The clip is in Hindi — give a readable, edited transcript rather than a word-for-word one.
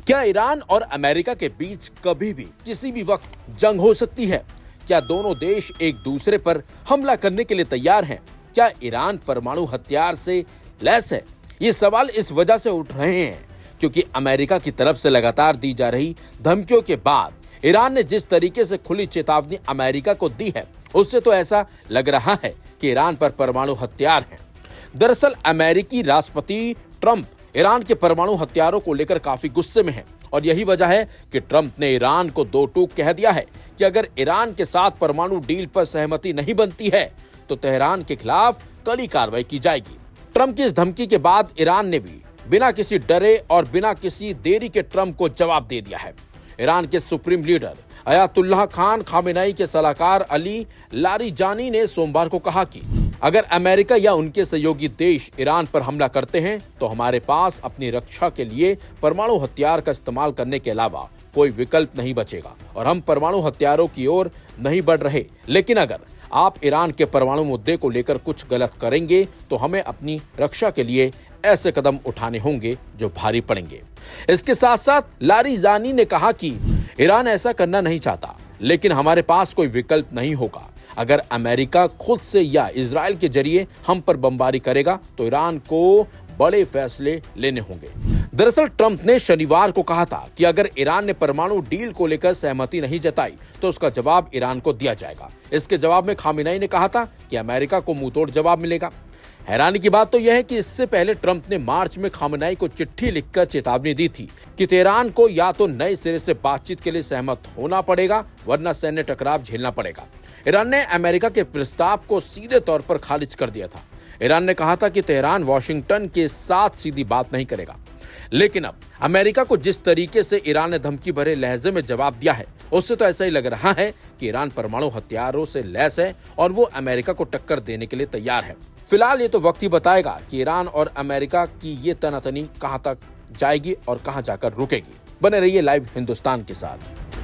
क्या ईरान और अमेरिका के बीच कभी भी किसी भी वक्त जंग हो सकती है? क्या दोनों देश एक दूसरे पर हमला करने के लिए तैयार हैं? क्या ईरान परमाणु हथियार से लैस है? ये सवाल इस वजह से उठ रहे हैं क्योंकि अमेरिका की तरफ से लगातार दी जा रही धमकियों के बाद ईरान ने जिस तरीके से खुली चेतावनी अमेरिका को दी है, उससे तो ऐसा लग रहा है कि ईरान पर परमाणु हथियार हैं। दरअसल अमेरिकी राष्ट्रपति ट्रंप ईरान के परमाणु हथियारों को लेकर काफी गुस्से में हैं और यही वजह है कि ट्रंप ने ईरान को दो टूक कह दिया है कि अगर ईरान के साथ परमाणु डील पर सहमति नहीं बनती है तो तेहरान के खिलाफ कड़ी कार्रवाई की जाएगी। ट्रंप की इस धमकी के बाद ईरान ने भी बिना किसी डरे और बिना किसी देरी के ट्रंप को जवाब दे दिया है। ईरान के supreme leader Ayatollah Khan Khamenei के सलाहकार अली लारिजानी ने सोमवार को कहा कि अगर अमेरिका या उनके सहयोगी देश ईरान पर हमला करते हैं तो हमारे पास अपनी रक्षा के लिए परमाणु हथियार का इस्तेमाल करने के अलावा कोई विकल्प नहीं बचेगा और हम परमाणु हथियारों की ओर नहीं बढ़ रहे। लेकिन अगर आप ईरान के परमाणु मुद्दे को लेकर कुछ गलत करेंगे तो हमें अपनी रक्षा के लिए ऐसे कदम उठाने होंगे जो भारी पड़ेंगे। इसके साथ साथ लारिजानी ने कहा कि ईरान ऐसा करना नहीं चाहता, लेकिन हमारे पास कोई विकल्प नहीं होगा। अगर अमेरिका खुद से या इजराइल के जरिए हम पर बमबारी करेगा तो ईरान को बड़े फैसले लेने होंगे। दरअसल ट्रंप ने शनिवार को कहा था कि अगर ईरान ने परमाणु डील को लेकर सहमति नहीं जताई तो उसका जवाब ईरान को दिया जाएगा। इसके जवाब में खामेनेई ने कहा था कि अमेरिका को मुंहतोड़ जवाब मिलेगा। हैरानी की बात तो यह है कि इससे पहले ट्रंप ने मार्च में खामेनेई को चिट्ठी लिखकर चेतावनी दी थी कि तेहरान को या तो नए सिरे से बातचीत के लिए सहमत होना पड़ेगा वरना सैन्य टकराव झेलना पड़ेगा। ईरान ने अमेरिका के प्रस्ताव को सीधे तौर पर खारिज कर दिया था। ईरान ने कहा था कि तेहरान वॉशिंगटन के साथ सीधी बात नहीं करेगा। लेकिन अब अमेरिका को जिस तरीके से ईरान ने धमकी भरे लहजे में जवाब दिया है, उससे तो ऐसा ही लग रहा है कि ईरान परमाणु हथियारों से लैस है और वो अमेरिका को टक्कर देने के लिए तैयार है। फिलहाल ये तो वक्त ही बताएगा कि ईरान और अमेरिका की ये तनातनी कहां तक जाएगी और कहां जाकर रुकेगी। बने रहिए लाइव हिंदुस्तान के साथ।